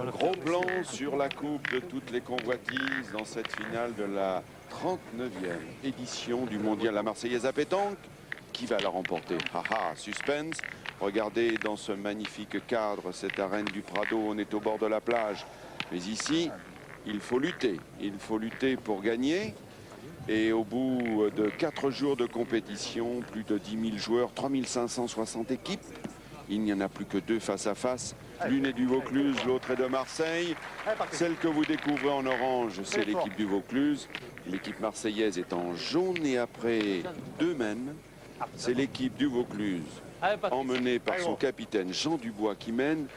Gros plan sur la coupe de toutes les convoitises dans cette finale de la 39e édition du mondial La Marseillaise à pétanque. Qui va la remporter? Haha, suspense. Regardez dans ce magnifique cadre, cette arène du Prado, on est au bord de la plage. Mais ici, il faut lutter. Il faut lutter pour gagner. Et au bout de 4 jours de compétition, plus de 10 000 joueurs, 3560 équipes. Il n'y en a plus que 2 face à face. L'une est du Vaucluse, l'autre est de Marseille. Celle que vous découvrez en orange, c'est l'équipe du Vaucluse. L'équipe marseillaise est en jaune et après 2 mènes, c'est l'équipe du Vaucluse, emmenée par son capitaine Jean Dubois qui mène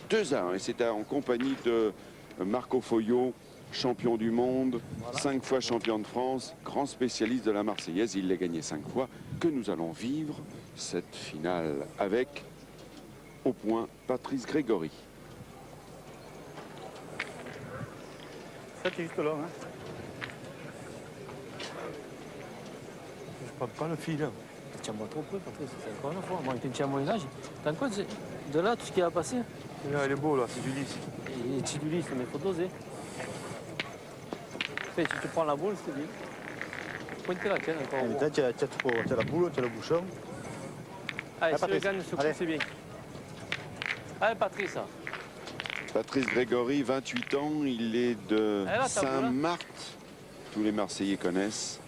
2-1. Et c'est en compagnie de Marco Foyot, champion du monde, 5 fois champion de France, grand spécialiste de la Marseillaise. Il l'a gagné 5 fois, que nous allons vivre cette finale avec, au point, Patrice Grégory. Ça, t'es juste là, hein. Je prends pas le fil. Tiens-moi trop peu, Patrice, c'est encore une fois. Moi, il tient à mon âge. T'as quoi de là, tout ce qui a passé? Là, il est beau, là, c'est du lisse. C'est du lisse, mais il faut doser. Fais, tu prends la boule, c'est bien. Pointe la tienne encore. Tu as la boule, tu as le bouchon. Allez, si le gagne ce coup, c'est bien. Allez, Patrice. Patrice Grégory, 28 ans, il est de Saint-Marthe. Tous les Marseillais connaissent.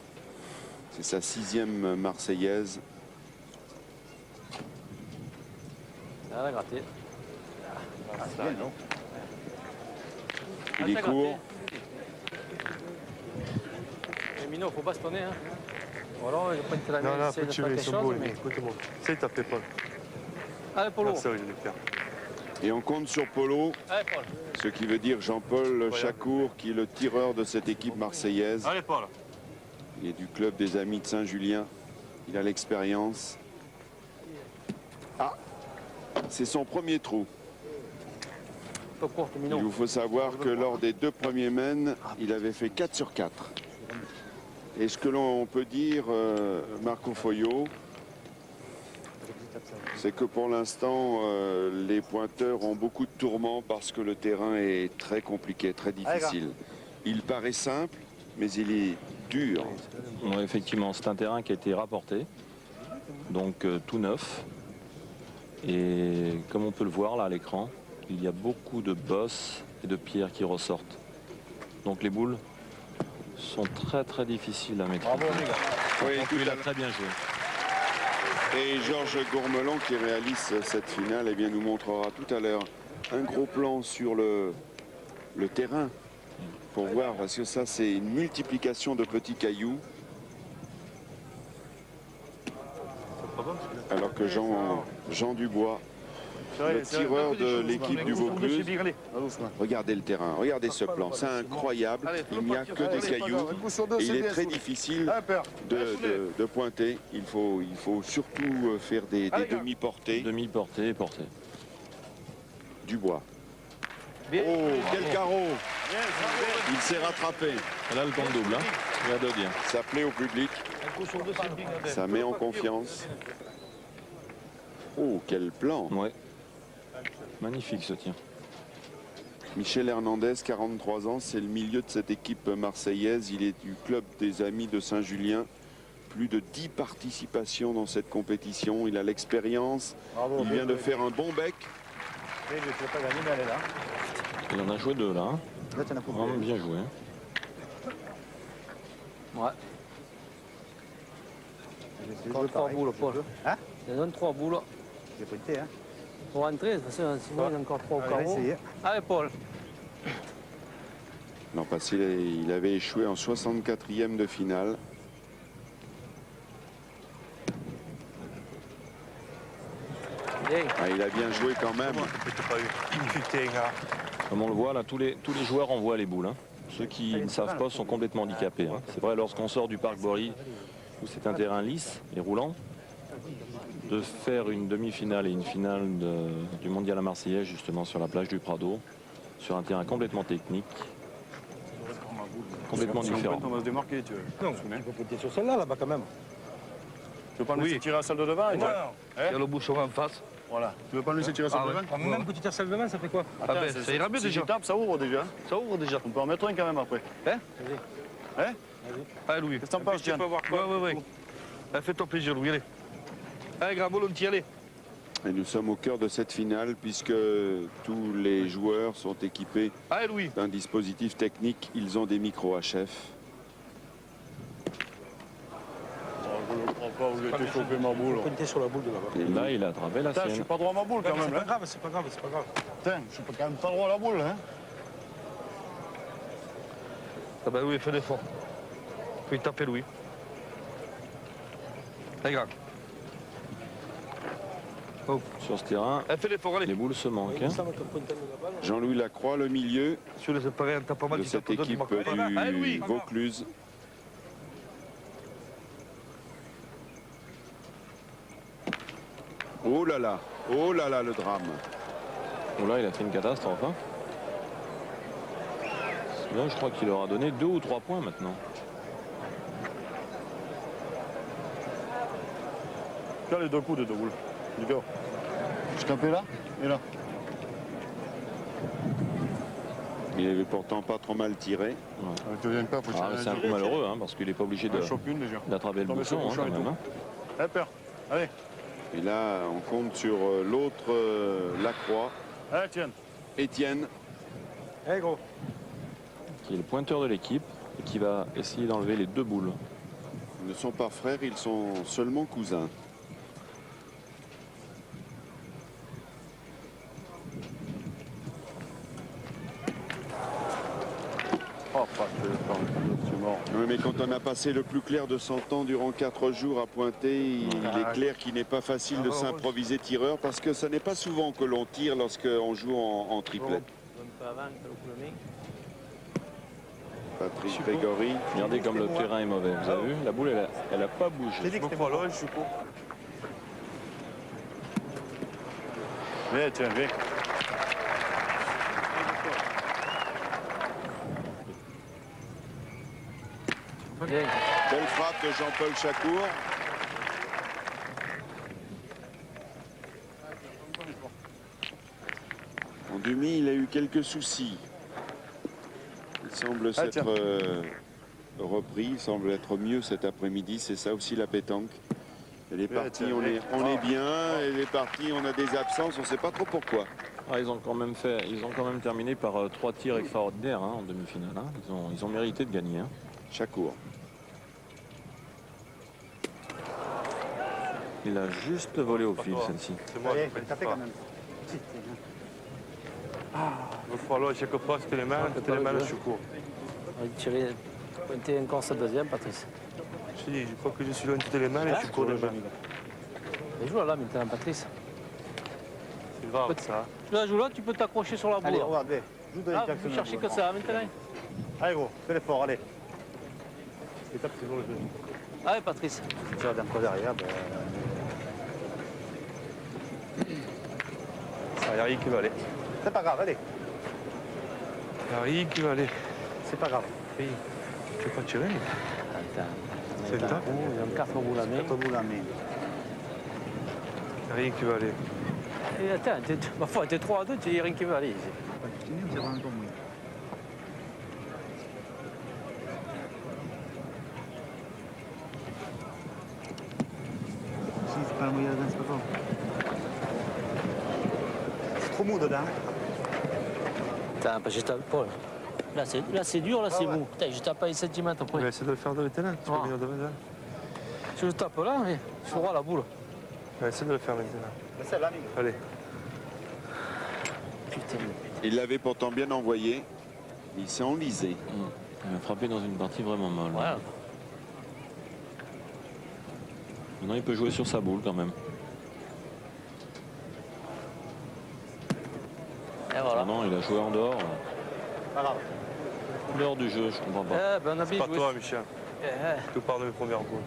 C'est sa 6e Marseillaise. Elle a gratté. Il est court. Mais Mino, faut bastonner. Hein. Voilà, il faut pas Non, là, faut tuer son bol, mais écoute-moi. Ça, il t'a fait pas. Allez, Polo. Ça, il est faire. Et on compte sur Polo, ce qui veut dire Jean-Paul Chacour, qui est le tireur de cette équipe marseillaise. Allez, Paul. Il est du club des Amis de Saint-Julien. Il a l'expérience. Ah, c'est son premier trou. Il vous faut savoir que lors des 2 premiers mènes, il avait fait 4 sur 4. Et ce que l'on peut dire, Marco Foyot, c'est que pour l'instant, les pointeurs ont beaucoup de tourments parce que le terrain est très compliqué, très difficile. Il paraît simple, mais il est dur. Oui, effectivement, c'est un terrain qui a été rapporté, donc tout neuf. Et comme on peut le voir là à l'écran, il y a beaucoup de bosses et de pierres qui ressortent. Donc les boules sont très difficiles à maîtriser. Bravo, les gars. Oui, il a très bien joué. Et Georges Gourmelon, qui réalise cette finale, eh bien, nous montrera tout à l'heure un gros plan sur le terrain pour voir, parce que ça, c'est une multiplication de petits cailloux. Alors que Jean Dubois, le tireur de l'équipe du Vaucluse, regardez le terrain, regardez ce plan, c'est incroyable, il n'y a que des cailloux, et il est très difficile de pointer, il faut surtout faire des demi-portées. Demi-portée et portée. Dubois. Oh, quel carreau! Il s'est rattrapé. Là, le compte double, hein. Il y a de dire. Ça plaît au public, ça met en confiance. Oh, quel plan! Ouais. Magnifique ce tir. Michel Hernandez, 43 ans, c'est le milieu de cette équipe marseillaise. Il est du club des Amis de Saint-Julien. Plus de 10 participations dans cette compétition. Il a l'expérience. Il vient de faire un bon bec. Il en a joué 2 là. Hein. Vraiment bien joué. Ouais. Encore 3 boules, Paul. Hein? Il donne 3 boules. J'ai pointé, hein. Pour rentrer, sinon il y a encore 3 au carreau. Allez, Paul. L'an passé, il avait échoué en 64e de finale. Ah, il a bien joué quand même. Comme on le voit là, tous les joueurs envoient les boules. Hein. Ceux qui ne savent pas sont complètement handicapés. Hein. C'est vrai, lorsqu'on sort du parc Bory, où c'est un terrain lisse et roulant, de faire une demi-finale et une finale du mondial à Marseillaise justement sur la plage du Prado, sur un terrain complètement technique, complètement différent. On va se démarquer, tu veux. Non, tu peux pointer sur celle-là, là-bas, quand même. Tu veux pas nous tirer la salle de devant? Il y a le bouchon en face. Voilà. Tu veux pas nous laisser tirer ça devant? Même petit celle de main, ça fait quoi? Attends, ça ira mieux si déjà. tu tapes, ça ouvre déjà. Ça ouvre déjà. On peut en mettre un quand même après. Hein? Hein? Allez, Louis. Qu'est-ce que t'en penses, Tiens? Ouais. Fais-toi plaisir, Louis, allez. Allez, grand volontiers, allez. Et nous sommes au cœur de cette finale puisque tous les joueurs sont équipés Allez, Louis. d'un dispositif technique. Ils ont des micros HF. Je ne crois pas, vous êtes chopé ma boule. Pointer sur la boule de là-bas. Et là, il a attrapé la Putain, je suis sienne. pas droit à ma boule quand même. Hein. grave, c'est pas grave. Putain, je suis quand même pas droit à la boule. Hein. Ah bah oui, fais l'effort. Faut y taper, Louis. Allez, grand. Sur ce terrain, Fais l'effort, allez. les boules se manquent. Hein. Jean-Louis Lacroix, le milieu Celui-là, c'est pareil, t'as pas mal de du cette tape équipe Allez, du Louis. Vaucluse. Oh là là, le drame. Bon, là, il a fait une catastrophe. Hein. Là, je crois qu'il leur a donné 2 ou 3 points maintenant. Là, les deux coups de deux boules. Du gars. Je tapais là et là. Il avait pourtant pas trop mal tiré. Tu viens pas, faut Ah, c'est un peu malheureux hein, parce qu'il n'est pas obligé Je chope une déjà. d'attraper le Tomber sur bouchon le hein, bouchon quand et même. tout. Hein. Allez, peur. Allez. Et là, on compte sur l'autre Lacroix, Allez, tiens. Étienne. Allez, gros. Qui est le pointeur de l'équipe et qui va essayer d'enlever les 2 boules. Ils ne sont pas frères, ils sont seulement cousins. Oh, pas de c'est mort. Oui, mais quand on a passé le plus clair de son temps durant 4 jours à pointer, il est clair qu'il n'est pas facile de s'improviser tireur parce que ce n'est pas souvent que l'on tire lorsqu'on joue en triplette. Patrick Grégory. Regardez comme le terrain est mauvais. Vous avez vu? La boule, elle a pas bougé. J'ai dit que c'était pas loin, je suis con. Viens, tiens, viens. Belle frappe de Jean-Paul Chacour. En demi, il a eu quelques soucis. Il semble s'être repris, il semble être mieux cet après-midi. C'est ça aussi la pétanque. Elle est partie, on est bien. Elle est partie, on a des absences, on ne sait pas trop pourquoi. Ah, ils ont quand même terminé par 3 tirs extraordinaires hein, en demi-finale. Hein. Ils ont mérité de gagner. Hein. Chacour. Il a juste volé au fil celle-ci. C'est moi qui fais tapé quand même. Il va falloir chaque fois que les mains, je suis court. On va tirer, pointer encore sa deuxième, Patrice. Je dis, je crois que je suis loin de les mains et je suis court les mains. Et joue là maintenant, Patrice. C'est grave ça. Tu la joues là, tu peux t'accrocher sur la boule. Allez, regarde, viens. Joue de Ah, vous cherchez que ça maintenant. Allez, gros, fais l'effort, allez. Et tape, c'est bon, le jeu. Allez, Patrice. Tu tires d'un coup derrière, ben... Il n'y a rien qui va aller. C'est pas grave, allez. Il n'y a rien qui va aller. C'est pas grave. Oui. Tu peux pas tirer. Attends. C'est le temps. Il a 4 boules à main. Quatre boules à main. Il n'y a rien qui va aller. Et attends, ma foi, t'es 3 à 2, tu dis rien qui va aller ici. C'est vraiment ton mouille. Si, c'est pas le mouillage d'un sport. C'est trop mou dedans. Attends, parce que je tape pas. Là, c'est dur, là, c'est mou. Putain, je tape pas les centimètres On va après. essayer de le faire de maintenant. Tu vas venir de maintenant. Si je tape là, mais je vois la boule. On va essayer de le faire maintenant. C'est là, Allez. Putain. Il l'avait pourtant bien envoyé. Il s'est enlisé. Il a frappé dans une partie vraiment molle. Voilà. Maintenant, il peut jouer sur sa boule quand même. Et voilà. Ah non, il a joué en dehors. Pas grave. Dehors du jeu, je comprends pas. Eh ben, on a bien Pas joué. toi, Michel. Eh, Tout part de mes premières boules.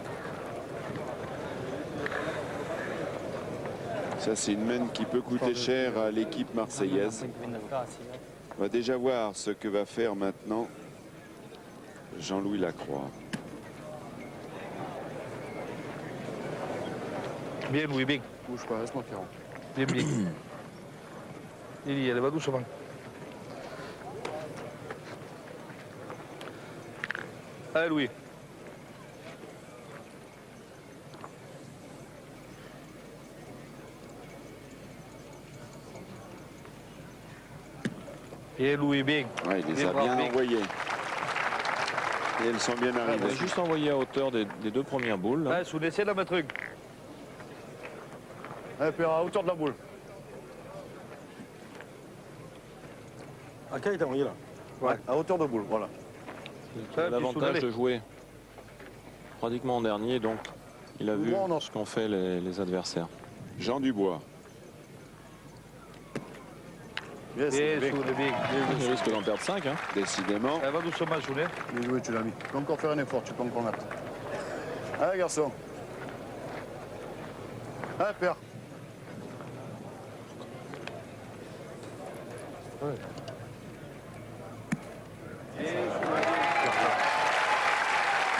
Ça, c'est une main qui peut coûter cher à l'équipe marseillaise. On va déjà voir ce que va faire maintenant Jean-Louis Lacroix. Bien, Louis, bien. Bouge pas, laisse-moi faire. Bien, bien. Lily, elle va doucement. Allez, Louis. Et Louis, bien. Ouais, il les a bien envoyés. Et elles sont bien On arrivées. va juste envoyer à hauteur des deux premières boules. là. Allez, sous l'essai de la mettre une. Et puis à hauteur de la boule. À quel est envoyé là? Ouais, à hauteur de boule, voilà. Il a l'avantage de jouer pratiquement en dernier, donc il a vu Bon, non. ce qu'ont fait les adversaires. Jean Dubois. Yes, Et bien. sous le bien. Il risque d'en perdre 5. Hein. Décidément. Elle va doucement, sous le. Bien joué, tu l'as mis. Tu peux encore faire un effort, tu peux encore mettre. Allez, garçon. Allez, père.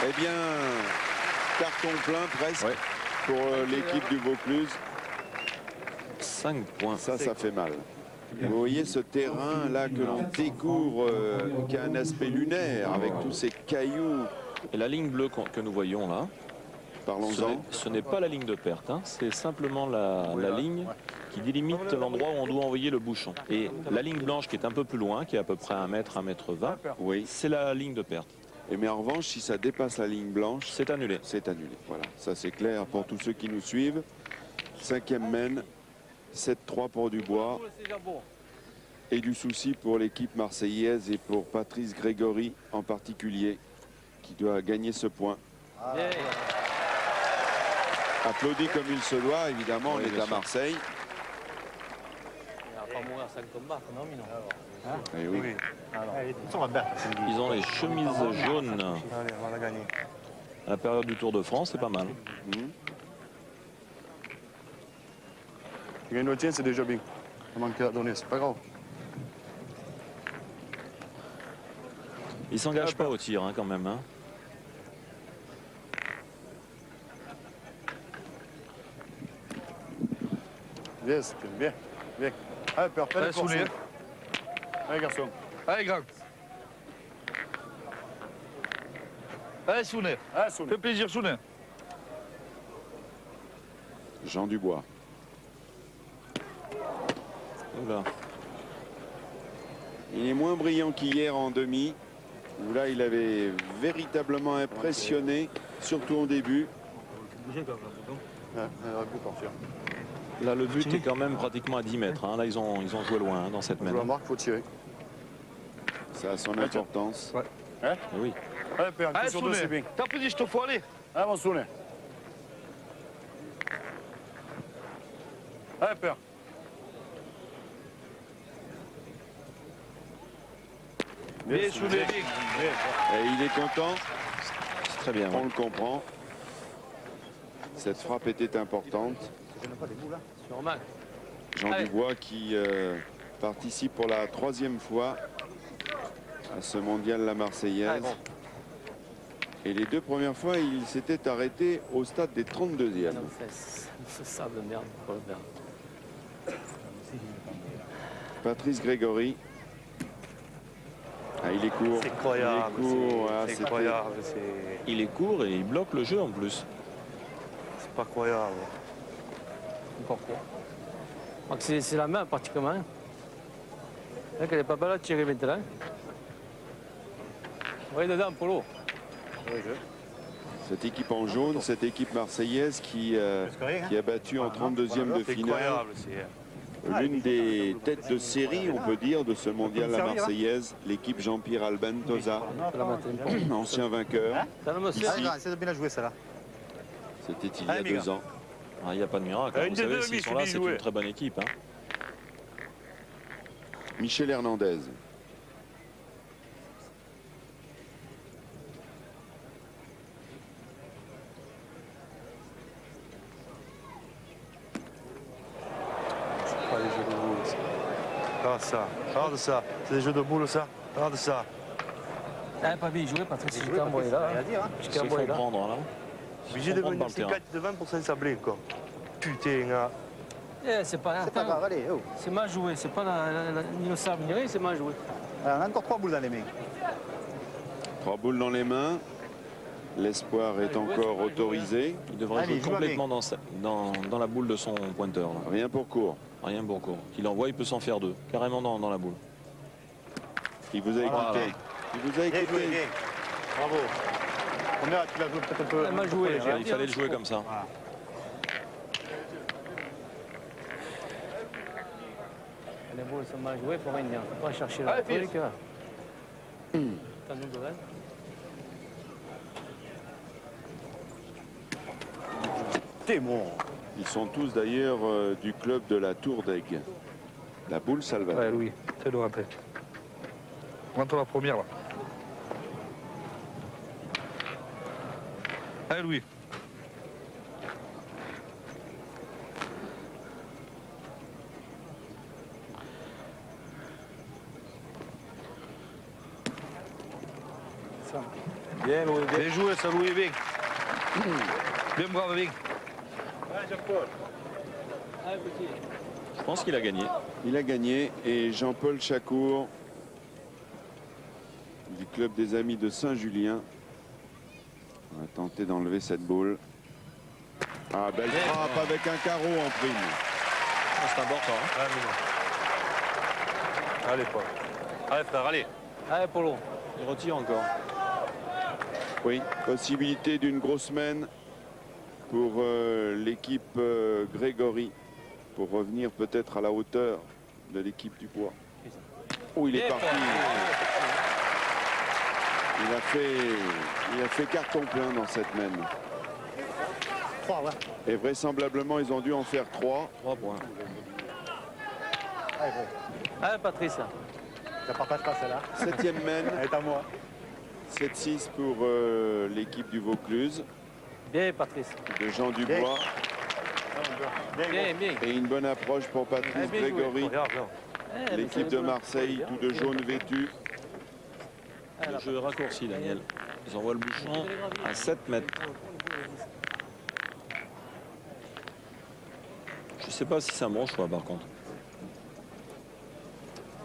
Eh bien, carton plein presque Ouais. pour l'équipe du Vaucluse. 5 points. Ça fait mal. Vous voyez ce terrain là que l'on découvre, qui a un aspect lunaire avec tous ces cailloux. Et la ligne bleue que nous voyons là, Parlons-en. ce n'est pas la ligne de perte, hein. C'est simplement la ligne qui délimite l'endroit où on doit envoyer le bouchon. Et la ligne blanche qui est un peu plus loin, qui est à peu près 1 mètre, 1 mètre 20, Oui. c'est la ligne de perte. Et mais en revanche, si ça dépasse la ligne blanche, C'est annulé. c'est annulé. Voilà, ça c'est clair pour tous ceux qui nous suivent. 5e mène, 7-3 pour Dubois. Et du souci pour l'équipe marseillaise et pour Patrice Grégory en particulier, qui doit gagner ce point. Applaudi comme il se doit, évidemment, Oui, on est bien à sûr. Marseille. Il va pas mourir sans combattre, non, Mino? Eh oui. Ils ont les chemises jaunes Allez, on va la gagner. à la période du Tour de France, c'est pas mal. Tu gagnes le tien, c'est déjà bien. Ça manque à donner, c'est pas grave. Ils s'engagent pas au tir hein, quand même. Hein. Yes, bien, bien. Allez, père, fais Allez, l'effort. sous les. Allez, garçon. Allez, grand. Allez, Sounet. Allez, Soune. Fais plaisir, Sounet. Jean Dubois. Oula. Il est moins brillant qu'hier en demi, où là il avait véritablement impressionné, surtout en début. Ouais, elle aurait pu partir. Là, le but est quand même pratiquement à 10 mètres. Hein. Là, ils ont joué loin hein, dans cette On joue la mène. marque, il faut tirer. Ça a son importance. Eh oui. Allez, père, Allez, coup sur deux, c'est bien. Sounet. T'as plaisir, je te faut aller. Allez, mon Soune. Allez, père. Bien, Sounet, bien. Et il est content, C'est très bien. on ouais. le comprend. Cette frappe était importante. Sûrement. Jean Allez. Dubois qui participe pour la 3e fois à ce mondial La Marseillaise. Allez, bon. Et les 2 premières fois, il s'était arrêté au stade des 32e. Non, c'est ça de merde pour le faire. Patrice Grégory. Ah, il est court. C'est incroyable. Il est court. Ah, C'est c'était- incroyable. Il est court et il bloque le jeu en plus. C'est pas croyable. Pourquoi? Donc c'est la main pratiquement. Elle n'est pas belle à tirer maintenant. Oui, dedans, Polo. Cette équipe en jaune, cette équipe marseillaise qui a battu en 32e de C'est finale incroyable. l'une des têtes de série, on peut dire, de ce mondial La Marseillaise, l'équipe Jean-Pierre Albentosa, Je la mettre un peu. ancien vainqueur. Ça ne me sert. Ici. Essaye de bien la jouer, celle-là. C'était il y a Allez, 2 Miguel. ans. Il n'y a pas de miracle. hein. Une Vous des savez, deux, s'ils sont Michel, là, bien c'est joué. une très bonne équipe. Hein. Michel Hernandez. Pas les jeux de boules. Ça. Regarde ça. Regarde ça. C'est des jeux de boules, ça. Regarde ça. Ah, pas bien joué, Patrick, si je t'ai envoyé là. Rien à dire, hein. Je Ils t'ai se envoyé font là. prendre là. Obligé de Prendre venir par le terrain. 50 de 20% sablé, quoi. Putain, hein. Eh, c'est pas C'est pas grave, allez, oh. C'est mal joué, c'est pas ni le sable ni rien, c'est mal joué. Alors, on a encore 3 boules dans les mains. 3 boules dans les mains. L'espoir est encore autorisé. Il devrait Allez, jouer joue complètement dans la boule de son pointeur. Là. Rien pour court. Rien pour court. Qu'il envoie, il peut s'en faire 2. Carrément dans la boule. Il vous a écouté. Voilà. Il vous a Bien joué, écouté. bien. Bravo. Première, tu l'as joué peut-être un peu. Elle m'a joué, un peu léger. hein. Il fallait le jouer comme ça. Voilà. Les boules sont mal jouées pour rien dire. On va chercher la truc. T'as nous de là. T'es bon. Ils sont tous d'ailleurs du club de la Tour d'Aigle. La boule Salvador. Ouais, Louis, c'est de rentrer. Rentre la première, là. Allez, Louis. Bien, Louis. Bien joué, ça, Louis, bien. Bien bravo, bien. Je pense qu'il a gagné. Il a gagné et Jean-Paul Chacour du club des Amis de Saint-Julien va tenter d'enlever cette boule. Ah, belle frappe avec un carreau en prime. C'est important. Hein. Allez, Paul. Allez, frère, allez. Allez, Polo. Il retire encore. Oui, possibilité d'une grosse semaine pour l'équipe Grégory pour revenir peut-être à la hauteur de l'équipe du Bois. Oh, il est parti. Il a fait carton plein dans cette mène. 3, ouais. Et vraisemblablement, ils ont dû en faire 3. 3 points. Allez, bon. Allez, Patrice. Ça partage pas celle-là. 7e mène, Elle est à moi. 7-6 pour l'équipe du Vaucluse Bien, Patrice. de Jean Dubois. Bien, bien. Et une bonne approche pour Patrice bien joué. Grégory. Regarde, regarde. Eh, L'équipe de Marseille, tout de jaune vêtu. Le jeu raccourci, Daniel. Ils envoient le bouchon à 7 mètres. Je ne sais pas si c'est un bon choix, par contre.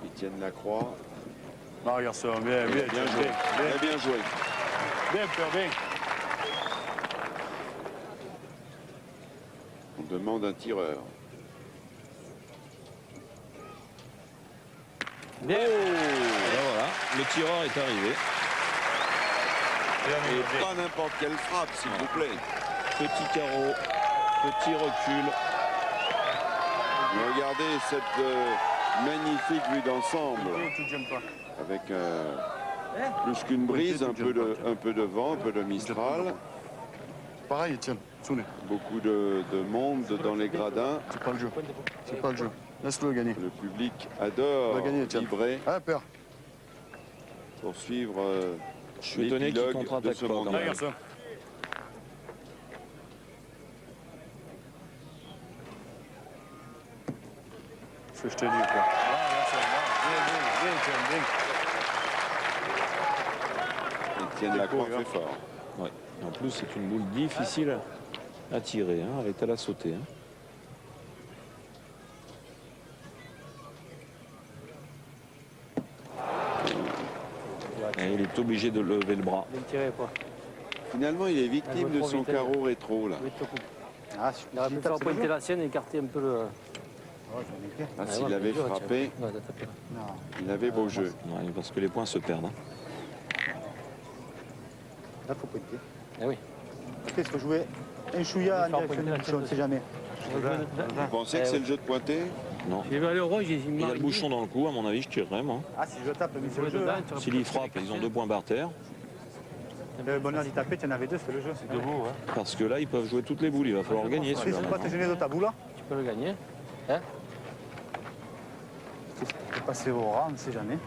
Étienne Lacroix. Non, garçon, bien, Bien joué. Bien joué. Bien, Pierre, bien. On demande un tireur. Bien. Et ben voilà, le tireur est arrivé. Et pas n'importe quelle frappe, s'il vous plaît. Petit carreau, petit recul. Regardez cette magnifique vue d'ensemble. Tu j'aime pas. Avec plus qu'une brise, un peu de vent, un peu de mistral. Pareil, Etienne. Soune. Beaucoup de monde dans les gradins. C'est pas le jeu. C'est pas le jeu. Laisse-le gagner. Le public adore On va gagner, Etienne. vibrer Ah, Père. pour suivre Je suis étonné qu'il l'épilogue de contre-attaque ce pas. quand mondial. même. garçon. Ce que je te dis, quoi. Étienne Lacroix fait fort. Ouais. En plus, c'est une boule difficile à tirer. Hein. Elle est à la sauter. Hein. Et il est obligé de lever le bras. Bien tiré, quoi. Finalement, il est victime de trop son vite, carreau rétro là. Oui, te coupe. Ah, Il aurait pu faire pointer la sienne et écarter un peu le. Ah, Ouais, s'il ouais, avait bien joué, frappé, tiens. Ouais, t'as tapé. il avait beau jeu. Ouais, parce que les points se perdent. Hein. Là, faut pointer. Eh oui. Qu'est-ce que jouer un chouïa en faire direction pointer la du tienne bouchon, on sait jamais. Vous pensez que c'est le jeu de pointer? Non. J'ai vu aller au roi, j'ai Il y a le bouchon dans le cou, à mon avis, je tirerais, moi. Ah, si je tape, mais c'est le jeu. Hein. S'il y frappe, ils ont 2 points par terre. Le bonheur d'y taper, tu en avais 2, c'est le jeu. C'est Debout, hein. Parce que là, ils peuvent jouer toutes les boules. Il va falloir gagner Si celui-là. c'est pas te gêner de ta boule, Tu peux le gagner. Hein? tu peux passer au rang, on ne sait jamais.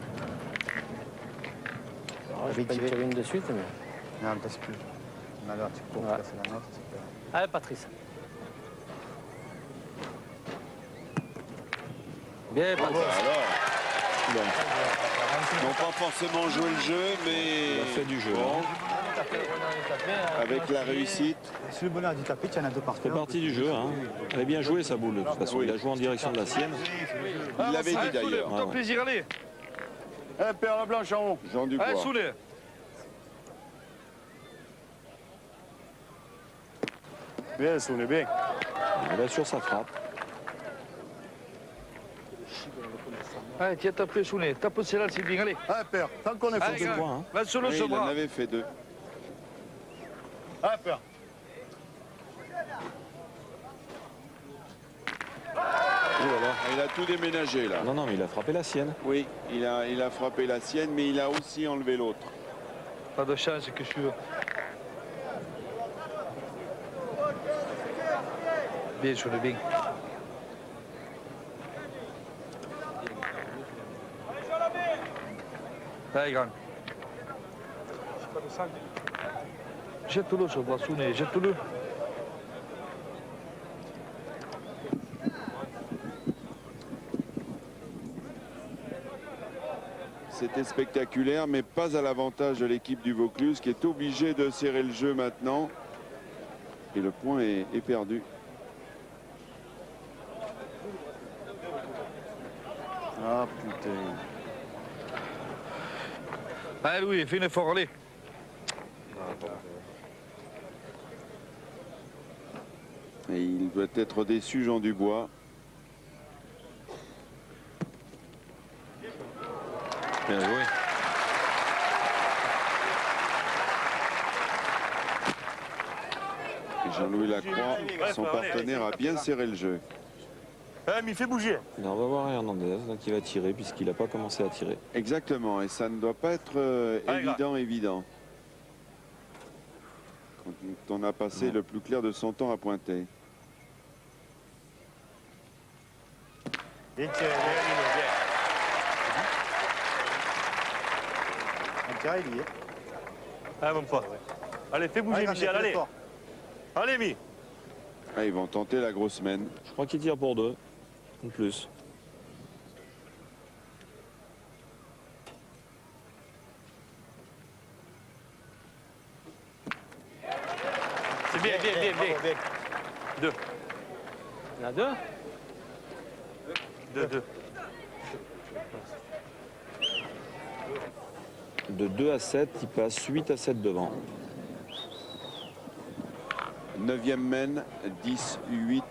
Je vais tirer. tirer une de suite, mais. Non, parce que on a l'air, tu peux Ouais. casser la note. c'est pas- Allez, Patrice. Bien, Patrice. Alors, n'ont pas forcément joué le jeu, mais Il a fait du jeu. Bon, hein. avec la réussite. Si le bonheur dit taper, il y en a deux par Ça fait partie du jeu. Hein. Elle est bien jouée sa boule de toute façon. Il a joué en direction de la sienne. Il l'avait dit Allez, Soulé, d'ailleurs. fais-toi plaisir, allez. Eh, Père la Blanche en haut. Jean Dubois. Allez, Soulé. Bien, Soulé, bien. Il assure sa frappe. Allez, tiens, tape Soulé. Tape celle-là, c'est bien, allez. Eh, Père, tant qu'on est Allez, foutu. gars, points, hein. va sur le Oui, il en bras. avait fait 2. Eh, Père. Oh là là. Il a tout déménagé là. Non, non, mais il a frappé la sienne. Oui, il a frappé la sienne, mais il a aussi enlevé l'autre. Pas de chance que je suis. Bien, Soulé, bien. Allez, grand. Jette-le sur le bras, Soulé, jette-le. C'était spectaculaire, mais pas à l'avantage de l'équipe du Vaucluse qui est obligée de serrer le jeu maintenant. Et le point est perdu. Ah, putain. Allez, Louis, fais un effort, allez. Et il doit être déçu, Jean Dubois. Bien joué. Et Jean-Louis Lacroix, son partenaire, a bien serré le jeu. Eh, mais il fait bouger. Alors, on va voir Hernandez donc il va tirer puisqu'il n'a pas commencé à tirer. Exactement, et ça ne doit pas être évident. Quand on a passé le plus clair de son temps à pointer. Bien tiré, bien. Un tiré, il y est. Allez, mon pote. Allez, fais bouger, Allez, Michel, Grande, allez. fort. Allez, Mi. Ah, ils vont tenter la grosse mène. Je crois qu'il tire pour 2. En plus. C'est bien, bien. Deux. Il y en a deux. Deux. De 2 à 7, il passe 8 à 7 devant. 9e mène, 10-8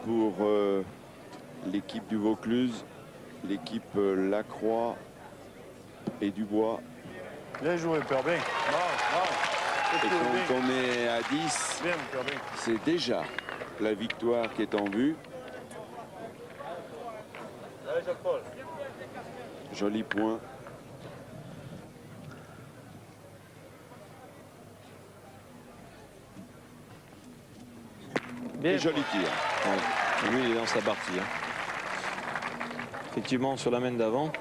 pour l'équipe du Vaucluse, l'équipe Lacroix et Dubois. Bien joué, Père, bien. Et quand on est à 10, Bien, Père, bien. c'est déjà la victoire qui est en vue. Allez, Jean-Paul. Joli point. Bien. Et joli tir. Ouais. Lui, il est dans sa partie. Hein. Effectivement, sur la main d'avant,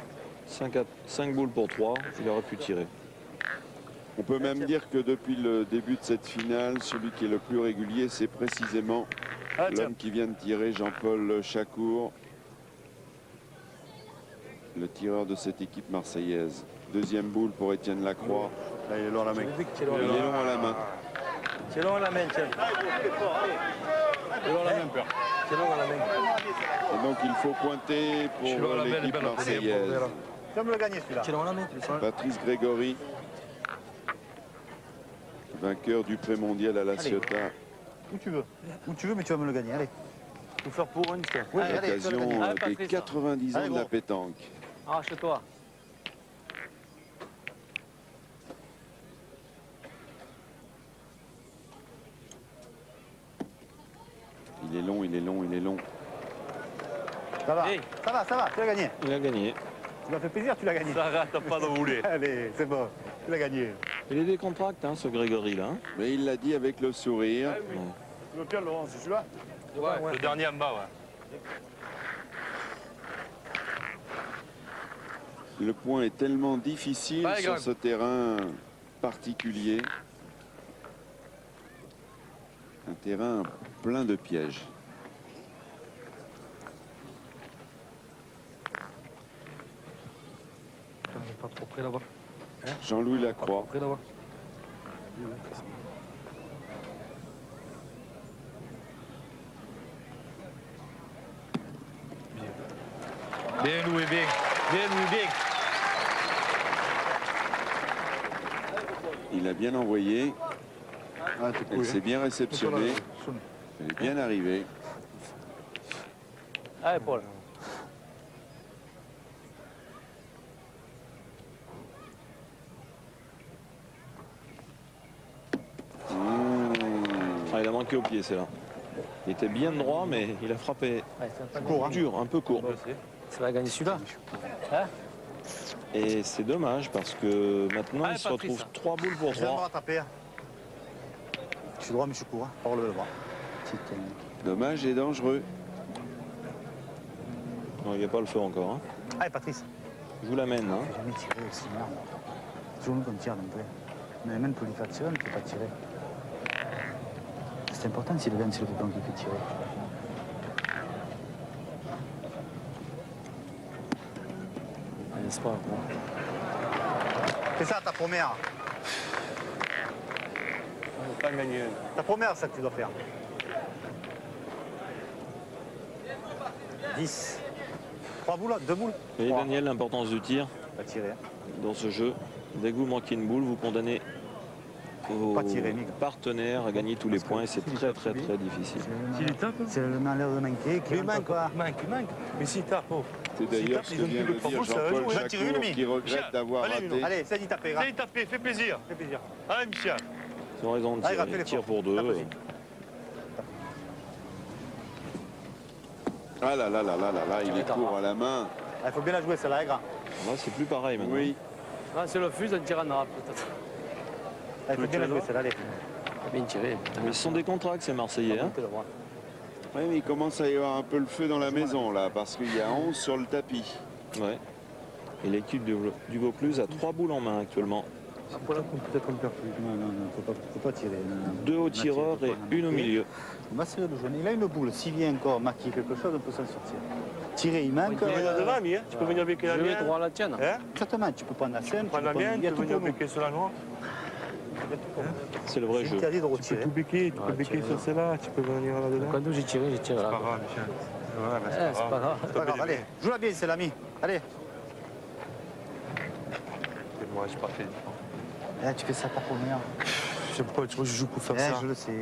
5 boules pour 3, il aurait pu tirer. On peut même dire que depuis le début de cette finale, celui qui est le plus régulier, c'est précisément Ah, tiens. l'homme qui vient de tirer, Jean-Paul Chacour, le tireur de cette équipe marseillaise. Deuxième boule pour Étienne Lacroix. Là, il est loin la main. Il est long à la main. C'est long à la main, tiens. Il est loin la main, Père. C'est long à la main. Et donc il faut pointer Je suis pour dans la belle, l'équipe belle marseillaise. Tu vas me le gagner, celui-là. C'est long à la main, tu le sens. Patrice Grégory, vainqueur du pré-mondial à La Ciotat, Où tu veux, mais tu vas me le gagner. Allez. Tout faire pour une, tiens. Oui, à allez, tu vas le l'occasion gagner. Allez, des Patrice. 90 ans Allez, de la gros. pétanque. Arrache-toi. Il est long, il est long, il est long. Ça va, Hey. ça va, tu l'as gagné. Il a gagné. Tu m'as fait plaisir, tu l'as gagné. Ça rate pas de rouler. Allez, c'est bon, tu l'as gagné. Il est décontracté, hein, ce Grégory là. Hein. Mais il l'a dit avec le sourire. Tu veux bien, Laurent, c'est celui-là? Le dernier en bas, ouais. Le point est tellement difficile Allez, sur Greg. ce terrain particulier. Un terrain plein de pièges. On n'est pas trop près là-bas. Jean-Louis Lacroix. Près là-bas. Bien Louis, bien. Bien Louis, bien. Il a bien envoyé. Ah, t'es Elle cool, s'est bien réceptionnée. Elle est bien arrivée. Allez, Paul. Ah, il a manqué au pied, c'est là. Il était bien droit, mais il a frappé Ouais, c'est un peu Court, hein. dur, un peu court. Ça va gagner celui-là. Hein? Et c'est dommage parce que maintenant, Ah, il se Patrice. retrouve 3 boules pour Je viens de me 3. rattraper. Je suis droit, mais je suis court. Hein. Pas relever le bras. Dommage et dangereux. Non, il n'y a pas le feu encore. Hein. Allez, Patrice. Je vous l'amène. Hein. Jamais tiré aussi, merde. Toujours nous qu'on tire d'un peu. Mais même pour lui faire tirer, on ne peut pas tirer. C'est important si le gagne, c'est le copain qui fait tirer. Allez, c'est pas grave. C'est ça ta première. Pas gagné. Ta première, ça que tu dois faire. 10. 3 boules, 2 boules. Et 3. Daniel, l'importance du tir Va tirer. dans ce jeu. Dès que vous manquez une boule, vous condamnez vos Pas tirer, Mick. partenaires à gagner tous les points et c'est très très très difficile. S'il tape, C'est le malheur de manquer qui il rentre manque, pas. il manque. Mais s'il tape, oh. C'est d'ailleurs ce que vient de dire Jean-Paul va tirer une Jacquot demi. qui regrette d'avoir Allez, raté. Mino. Allez, ça dit taper. Allez, tapez, fais plaisir. Fais plaisir. Allez, Michel. Ils ont raison de Allez, tirer. fais Tir l'effort. pour 2. Tape aussi. Ah là là là là là là, il est court à la main. Il faut bien la jouer, celle-là, grand. Là, c'est plus pareil maintenant. Oui, Ah, c'est le fuse, un tir en arabe, peut-être. Il faut bien la jouer, celle-là, allez. Bien tiré. Mais ce sont des contrats que ces Marseillais. Hein. oui, mais il commence à y avoir un peu le feu dans la maison là, parce qu'il y a 11 sur le tapis. Ouais. Et l'équipe du Vaucluse a 3 boules en main actuellement. Peut-être qu'on perd plus. Non, faut pas tirer. Non. 2 au tireur et une au milieu. On va serrer le jaune. Il a une boule. S'il vient encore marquer quelque chose, on peut s'en sortir. Tirer, il manque. Tu peux venir devant, mi, hein. Tu peux venir avec la Je vais mienne. droit à la tienne. Hein? Exactement, tu peux prendre la scène. Prends la mienne, il y a tu tout peux venir pour nous. piquer sur la noire. C'est le vrai C'est jeu. interdit de Tu peux retirer. tout piquer, tu peux Ouais, piquer tirer sur là. celle-là, tu peux venir là-dedans. Quand j'ai tiré C'est là. pas grave, Michel. Ouais, mais Eh, c'est pas grave. C'est pas grave, allez. Joue-la bien, c'est l'ami. Allez. Moi, je pas fait. Eh, tu fais ça ta première. J'aime pas, tu vois, je joue pour faire Eh, ça. je le sais.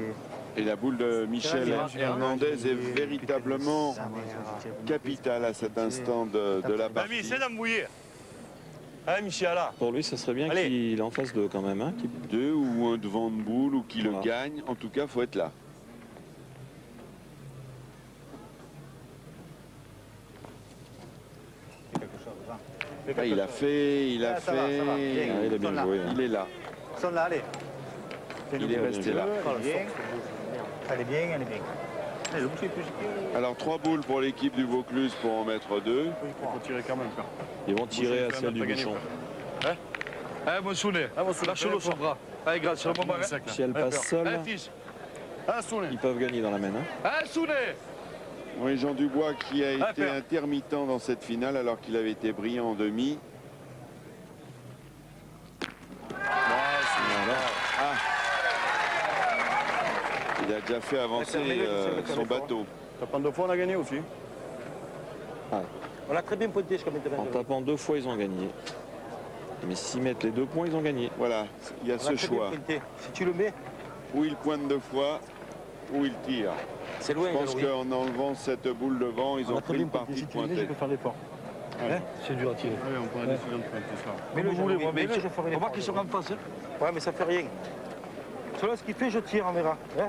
Et la boule de Michel Hernandez est véritablement Ça, mais je tire. capitale à cet instant de la Ami, partie. essaie d'embrouiller. Hein, Michel, là. Pour lui, ce serait bien Allez. qu'il en fasse 2 quand même. Hein, qu'il- 2 ou un devant de boule ou qui le Voilà. gagne. En tout cas, il faut être là. Ah, il a fait, Ah, ça va, ça va. Bien. Ah, il a bien Sonne là. joué. Hein. il est là. Sonne là, allez. Il est resté là. Elle est bien. Elle est bien, elle est bien. Allez, le boucher est plus Alors 3 boules pour l'équipe du Vaucluse pour en mettre 2. Il faut tirer quand même. Ils vont tirer à celle du bouchon. Hein, mon Sounet. Lâche-le son bras. Allez, grâce, sur le moment. Hein. Si elle passe seule, Hein, fils. Ah, Soulet. ils peuvent gagner dans la main. Hein. Hein, Sounet. Oui, Jean Dubois qui a été père. intermittent dans cette finale alors qu'il avait été brillant en demi. Ah. Il a déjà fait avancer son bateau. Tapant 2 fois, on a gagné aussi. On l'a très bien pointé jusqu'à maintenant. En tapant 2 fois, ils ont gagné. Mais s'ils mettent les 2 points, ils ont gagné. Voilà, il y a ce choix. Si tu le mets, Ou il pointe 2 fois, ou il tire. c'est loin. Je pense Galois. qu'en enlevant cette boule devant, ils ont pris le parti de pointer. faire l'effort. C'est dur à tirer. Oui, on prend la décision de pointer ça. Mais le voulez, moi, mais je ferai on voit qu'ils sont en face. Hein. Ouais, mais ça fait rien. Cela, ce qu'il fait, je tire, on verra. Hein?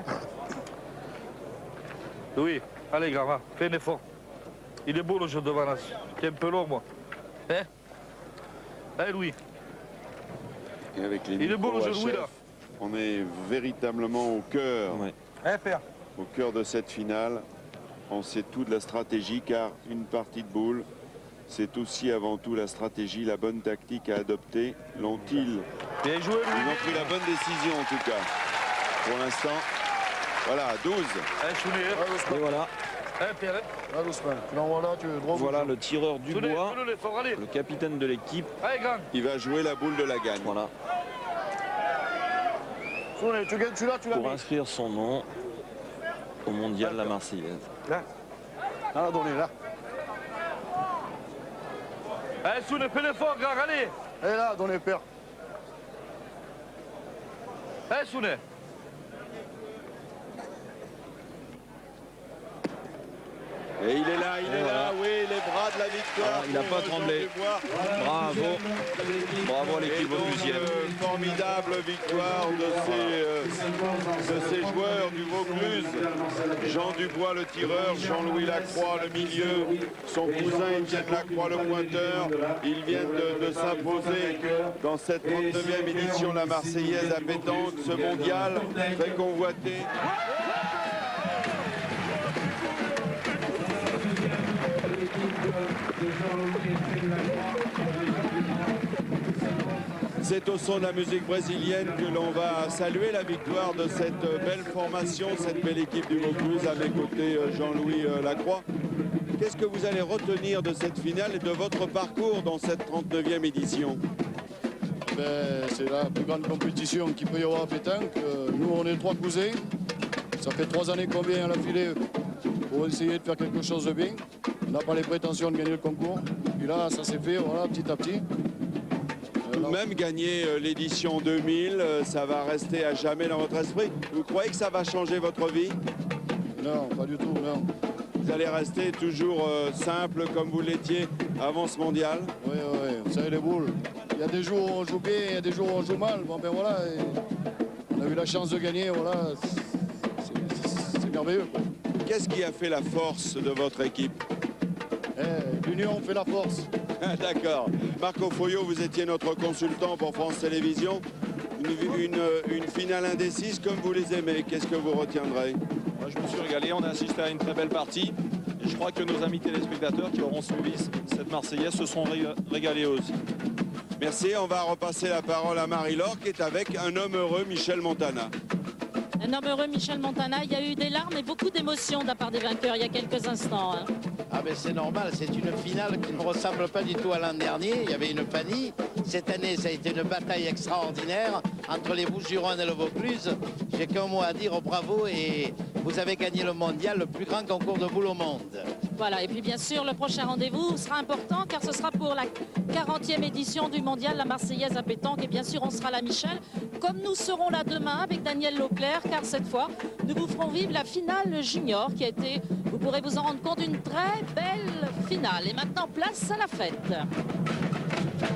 Oui, allez, grand, va, fais un effort. Il est beau le jeu devant là. T'es un peu long, moi. Hein? Hein, Louis? Et avec les Il est beau le micros jeu à de Louis, chef, là. on est véritablement au cœur, Ouais. Hein, père? au cœur de cette finale. On sait tout de la stratégie car une partie de boule, c'est aussi avant tout la stratégie, la bonne tactique à adopter. L'ont-ils? Bien joué, Ils Louis. ont pris la bonne décision en tout cas. Pour l'instant, voilà, 12. Hein, Sounet? Et voilà, Hein, Pierre? Ah, doucement. Tu l'envoies là, tu veux droit. voilà le tireur Sounet, Dubois, fais-le l'effort, allez. le capitaine de l'équipe. Allez, grand. Il va jouer la boule de la gagne. Voilà. Soune, tu gagnes celui-là, tu l'as pour mis. inscrire son nom au mondial La Marseillaise. Là. Ah, donnez, là. Allez, Soune, fais l'effort, grand, allez. Et là, donnez, père. Allez, Soune. Et il est là, oui, les bras de la victoire. Il n'a pas pour Jean tremblé. Dubois. Bravo à l'équipe Et donc, vauclusienne. formidable victoire de ces joueurs du Vaucluse. Jean Dubois, le tireur, Jean-Louis Lacroix, le milieu, son cousin Étienne Lacroix, le pointeur. Ils viennent de s'imposer dans cette 39e édition de la Marseillaise à pétanque, ce mondial très convoité. C'est au son de la musique brésilienne que l'on va saluer la victoire de cette belle formation, cette belle équipe du Vaucluse à mes côtés, Jean-Louis Lacroix. Qu'est-ce que vous allez retenir de cette finale et de votre parcours dans cette 39e édition? C'est la plus grande compétition qu'il peut y avoir à pétanque. Nous, on est 3 cousins. Ça fait 3 années qu'on vient à l'affilée pour essayer de faire quelque chose de bien. On n'a pas les prétentions de gagner le concours. Puis là, ça s'est fait, voilà, petit à petit. Même gagner l'édition 2000, ça va rester à jamais dans votre esprit. Vous croyez que ça va changer votre vie? Non, pas du tout, non. Vous allez rester toujours simple comme vous l'étiez avant ce mondial? Oui, oui, vous savez les boules. Il y a des jours où on joue bien, il y a des jours où on joue mal. Bon, ben voilà, on a eu la chance de gagner, voilà. C'est merveilleux, quoi. Qu'est-ce qui a fait la force de votre équipe? L'union fait la force. D'accord. Marco Foyot, vous étiez notre consultant pour France Télévisions. Une finale indécise comme vous les aimez. Qu'est-ce que vous retiendrez? Moi, je me suis régalé, on a assisté à une très belle partie. Et je crois que nos amis téléspectateurs qui auront suivi cette Marseillaise se sont régalés aussi. Merci, on va repasser la parole à Marie-Laure qui est avec un homme heureux, Michel Montana. Un homme heureux, Michel Montana. Il y a eu des larmes et beaucoup d'émotions de la part des vainqueurs il y a quelques instants. Hein. Ah ben c'est normal, c'est une finale qui ne ressemble pas du tout à l'an dernier. Il y avait une panique. Cette année, ça a été une bataille extraordinaire entre les Bouches-du-Rhône et le Vaucluse. J'ai qu'un mot à dire, bravo, et vous avez gagné le mondial, le plus grand concours de boules au monde. Voilà, et puis bien sûr, le prochain rendez-vous sera important car ce sera pour la 40e édition du mondial, la Marseillaise à pétanque. Et bien sûr, on sera là, Michel, comme nous serons là demain avec Daniel Leclerc, car cette fois, nous vous ferons vivre la finale junior qui a été, vous pourrez vous en rendre compte, une très belle finale. Et maintenant, place à la fête.